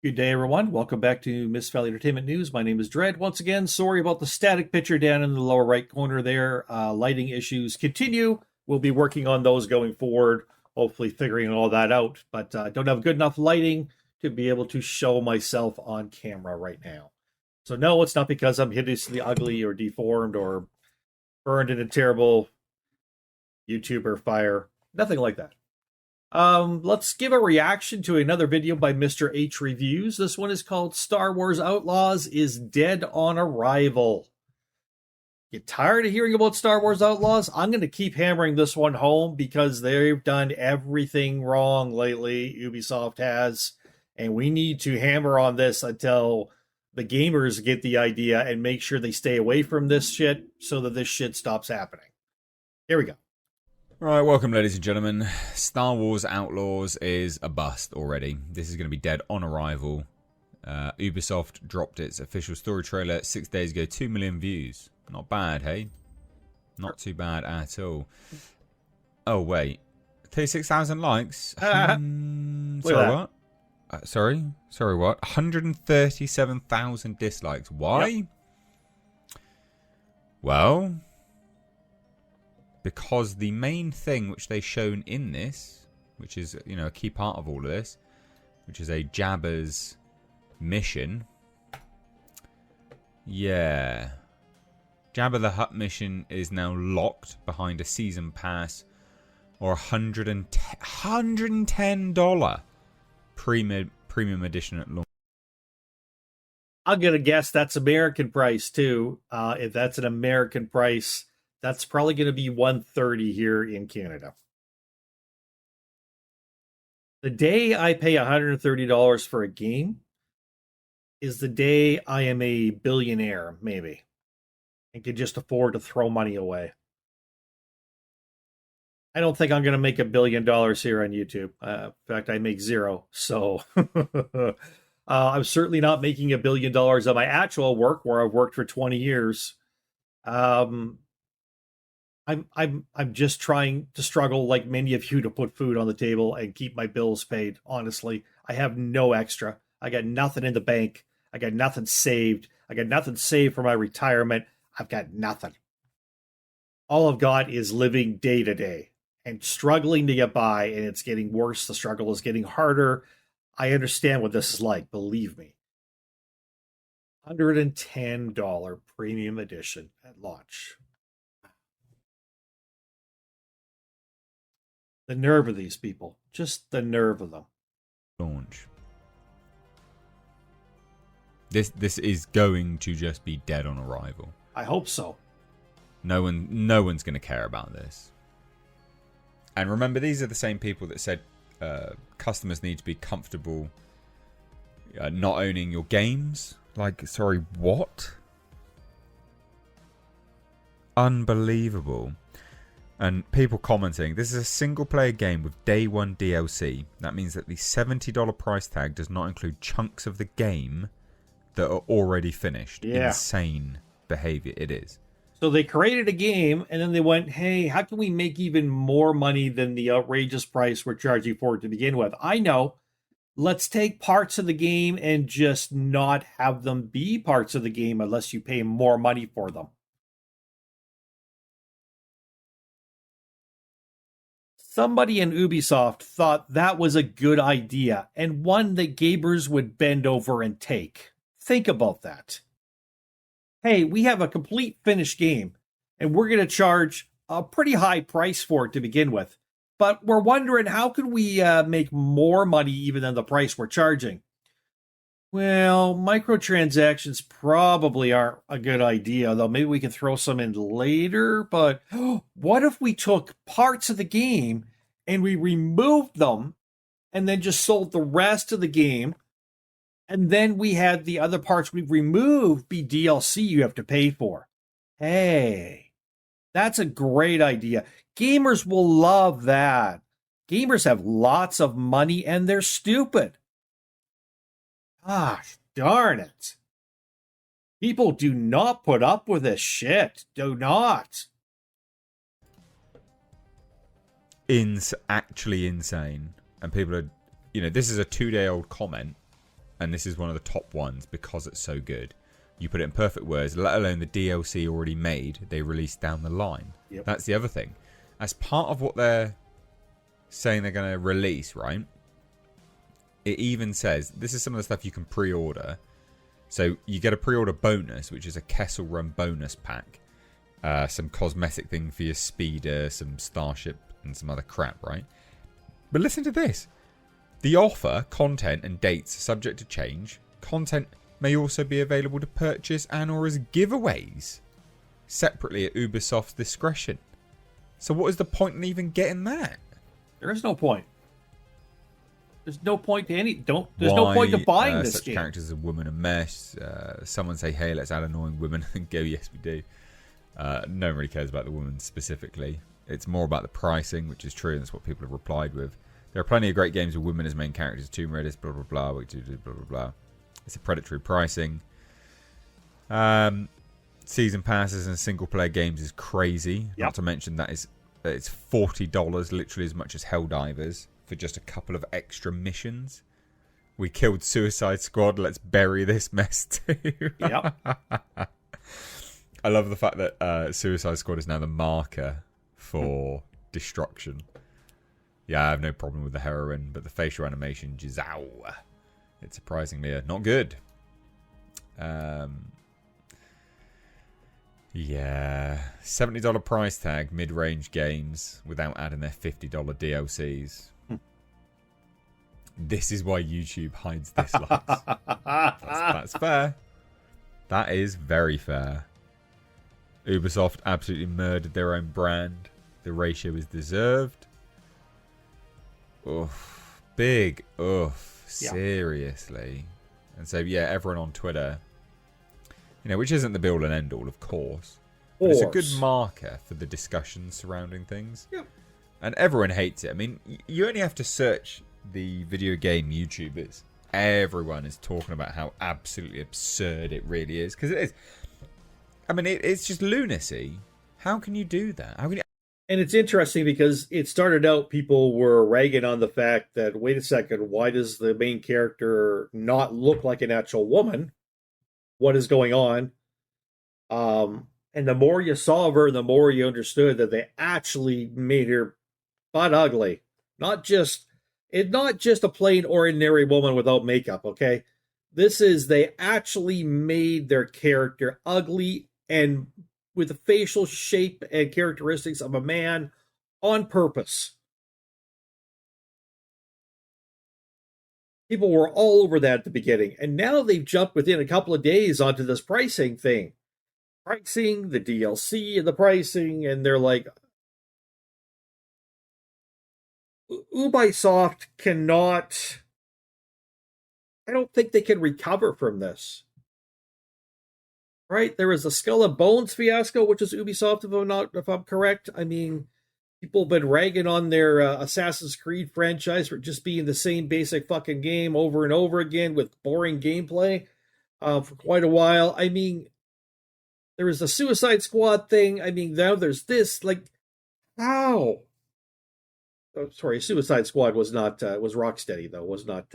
Good day, everyone. Welcome back to Miss Valley Entertainment News. My name is Dread. Once again, sorry about the static picture down in the lower right corner there. Lighting issues continue. We'll be working on those going forward, hopefully figuring all that out. But I don't have good enough lighting to be able to show myself on camera right now. So no, it's not because I'm hideously ugly or deformed or burned in a terrible YouTuber fire. Nothing like that. Let's give a reaction to another video by Mr. H Reviews. This one is called Star Wars Outlaws is Dead on Arrival. Get tired of hearing about Star Wars Outlaws? I'm going to keep hammering this one home because they've done everything wrong lately, Ubisoft has, and we need to hammer on this until the gamers get the idea and make sure they stay away from this shit so that this shit stops happening. Here we go. Right, welcome ladies and gentlemen. Star Wars Outlaws is a bust already. This is going to be dead on arrival. Ubisoft dropped its official story trailer 6 days ago, 2 million views. Not bad, hey? Not too bad at all. Oh, wait. 36,000 likes? Sorry, what? Sorry, what? 137,000 dislikes. Why? Yep. Well, because the main thing which they've shown in this, which is, you know, a key part of all of this, which is a Jabba's mission. Yeah. Jabba the Hutt mission is now locked behind a season pass or $110 premium edition at launch. I'm going to guess that's American price too. If that's an American price, that's probably going to be $130 here in Canada. The day I pay $130 for a game is the day I am a billionaire, maybe, and can just afford to throw money away. I don't think I'm going to make $1 billion here on YouTube. In fact, I make zero. So I'm certainly not making $1 billion on my actual work, where I've worked for 20 years. I'm just trying to struggle, like many of you, to put food on the table and keep my bills paid. Honestly, I have no extra. I got nothing in the bank. I got nothing saved. I got nothing saved for my retirement. I've got nothing. All I've got is living day to day and struggling to get by, and it's getting worse. The struggle is getting harder. I understand what this is like, believe me. $110 premium edition at launch. The nerve of these people. Just the nerve of them. Launch. This is going to just be dead on arrival. I hope so. No one's going to care about this. And remember, these are the same people that said customers need to be comfortable not owning your games. Like, sorry, what? Unbelievable. And people commenting, this is a single-player game with day one DLC. That means that the $70 price tag does not include chunks of the game that are already finished. Yeah. Insane behavior it is. So they created a game, and then they went, hey, how can we make even more money than the outrageous price we're charging for it to begin with? I know. Let's take parts of the game and just not have them be parts of the game unless you pay more money for them. Somebody in Ubisoft thought that was a good idea and one that gamers would bend over and take. Think about that. Hey, we have a complete finished game, and we're going to charge a pretty high price for it to begin with. But we're wondering, how can we make more money even than the price we're charging? Well, microtransactions probably aren't a good idea, though maybe we can throw some in later. But what if we took parts of the game and we removed them and then just sold the rest of the game? And then we had the other parts we've removed be DLC you have to pay for. Hey, that's a great idea. Gamers will love that. Gamers have lots of money and they're stupid. Gosh darn it. People do not put up with this shit. Do not. Actually insane. And people are, you know, this is a 2-day-old comment. and this is one of the top ones because it's so good. You put it in perfect words, let alone the DLC already made, they released down the line. Yep. That's the other thing. As part of what they're saying they're going to release, right? It even says, this is some of the stuff you can pre-order. So you get a pre-order bonus, which is a Kessel Run bonus pack. Some cosmetic thing for your speeder, some starship, and some other crap, right? But listen to this. The offer, content, and dates are subject to change. Content may also be available to purchase and or as giveaways separately at Ubisoft's discretion. So what is the point in even getting that? There is no point. There's no point to there's no point to buying this such game. Characters as a woman and mesh. Someone say, hey, let's add annoying women, and go, yes, we do. No one really cares about the woman specifically. It's more about the pricing, which is true, and that's what people have replied with. There are plenty of great games with women as main characters, Tomb Raiders, blah, blah, blah, blah, blah, blah, blah. It's a predatory pricing. Season passes and single-player games is crazy. Yep. Not to mention that it's $40, literally as much as Helldivers, for just a couple of extra missions. We killed Suicide Squad, let's bury this mess too. Yep. I love the fact that Suicide Squad is now the marker for destruction. Yeah, I have no problem with the heroine, but the facial animation, jizow. It's surprisingly not good. Yeah, $70 price tag, mid-range games without adding their $50 DLCs. This is why YouTube hides dislikes. That's fair. That is very fair. Ubisoft absolutely murdered their own brand. The ratio is deserved. Oof. Big oof. Yeah. Seriously. And so, yeah, everyone on Twitter, which isn't the be-all and end-all, of course. But it's a good marker for the discussions surrounding things. Yep. And everyone hates it. I mean, you only have to search the video game YouTubers. Everyone is talking about how absolutely absurd it really is. Because it is. I mean, it's just lunacy. How can you do that? How can you... And it's interesting because it started out, people were ragging on the fact that, wait a second, why does the main character not look like an actual woman? What is going on? And the more you saw of her, the more you understood that they actually made her butt ugly. It's not just a plain ordinary woman without makeup, okay? They actually made their character ugly and with the facial shape and characteristics of a man on purpose. People were all over that at the beginning, and now they've jumped within a couple of days onto this pricing thing. Pricing, the DLC, and the pricing, and they're like, Ubisoft cannot... I don't think they can recover from this. Right? There was a Skull and Bones fiasco, which is Ubisoft, if I'm correct. I mean, people have been ragging on their Assassin's Creed franchise for just being the same basic fucking game over and over again with boring gameplay for quite a while. I mean, there was the Suicide Squad thing. I mean, now there's this. Like, how? Oh, sorry, Suicide Squad was Rocksteady though. Was not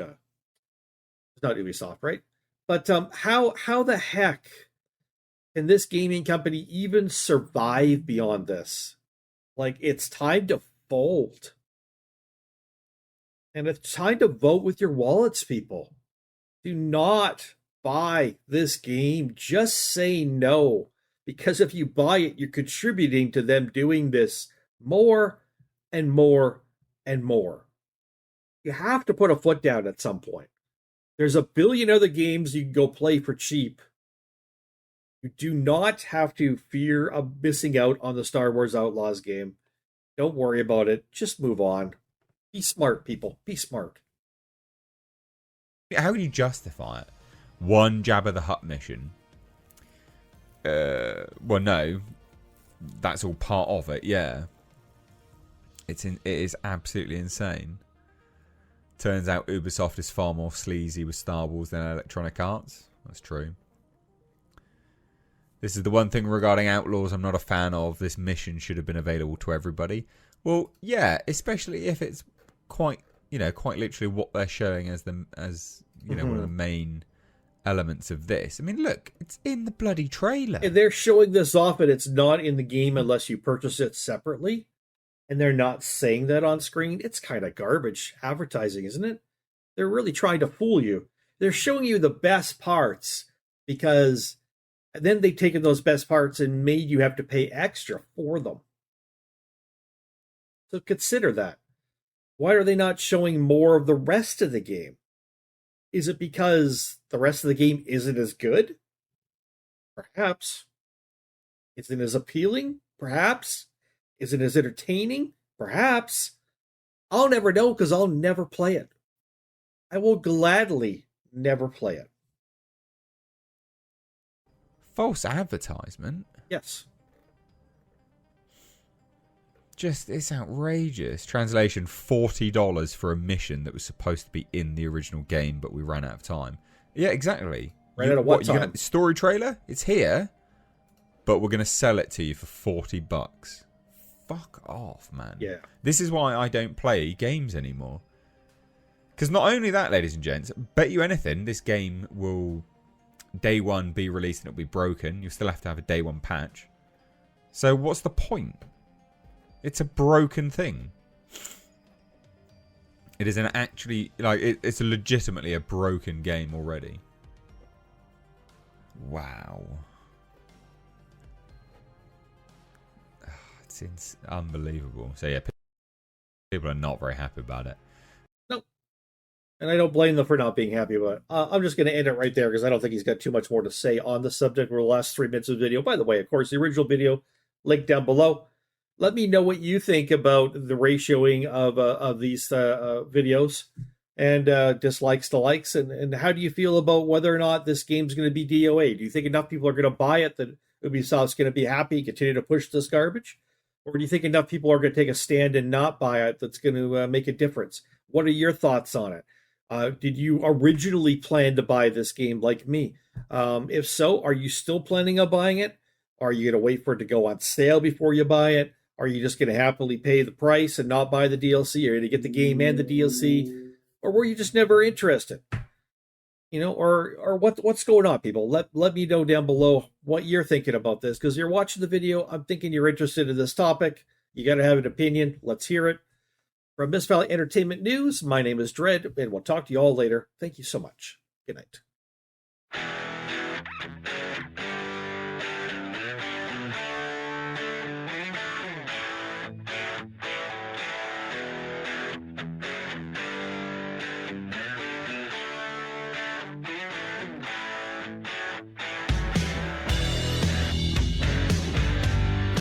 Ubisoft, right? But how the heck can this gaming company even survive beyond this? Like, it's time to fold. And it's time to vote with your wallets, people. Do not buy this game. Just say no. Because if you buy it, you're contributing to them doing this more and more and more. You have to put a foot down at some point. There's a billion other games you can go play for cheap. You do not have to fear of missing out on the Star Wars Outlaws game. Don't worry about it. Just move on. Be smart, people. Be smart. How can you justify it? One Jabba the Hutt mission. Well, no. That's all part of it, yeah. It is absolutely insane. Turns out Ubisoft is far more sleazy with Star Wars than Electronic Arts. That's true. This is the one thing regarding Outlaws I'm not a fan of. This mission should have been available to everybody. Well, yeah, especially if it's quite literally what they're showing as you know, one of the main elements of this. I mean, look, it's in the bloody trailer. And they're showing this off, and it's not in the game unless you purchase it separately. And they're not saying that on screen. It's kind of garbage advertising, isn't it? They're really trying to fool you. They're showing you the best parts because then they've taken those best parts and made you have to pay extra for them. So consider that. Why are they not showing more of the rest of the game? Is it because the rest of the game isn't as good? Perhaps. Isn't as appealing? Perhaps. Isn't as entertaining? Perhaps. I'll never know because I'll never play it. I will gladly never play it. False advertisement? Yes. Just, it's outrageous. Translation, $40 for a mission that was supposed to be in the original game, but we ran out of time. Yeah, exactly. Ran out of what time? Story trailer? It's here, but we're going to sell it to you for $40. Fuck off, man. Yeah. This is why I don't play games anymore. Because not only that, ladies and gents, bet you anything, this game will day one be released and it'll be broken. You'll still have to have a day one patch. So what's the point? It's a broken thing. It is an actually, like, it's legitimately a broken game already. Wow. It's unbelievable. So yeah, people are not very happy about it. Nope. And I don't blame them for not being happy about it. I'm just going to end it right there because I don't think he's got too much more to say on the subject for the last 3 minutes of the video. By the way, of course, the original video, link down below. Let me know what you think about the ratioing of these videos and dislikes to likes. And how do you feel about whether or not this game's going to be DOA? Do you think enough people are going to buy it that Ubisoft's going to be happy and continue to push this garbage? Or do you think enough people are going to take a stand and not buy it that's going to make a difference? What are your thoughts on it? Did you originally plan to buy this game like me? If so, are you still planning on buying it? Are you going to wait for it to go on sale before you buy it? Are you just going to happily pay the price and not buy the DLC? Are you going to get the game and the DLC? Or were you just never interested? You know, or what's going on, people? Let me know down below what you're thinking about this, because you're watching the video. I'm thinking you're interested in this topic. You got to have an opinion. Let's hear it. From Mist Valley Entertainment News, my name is Dread, and we'll talk to you all later. Thank you so much. Good night.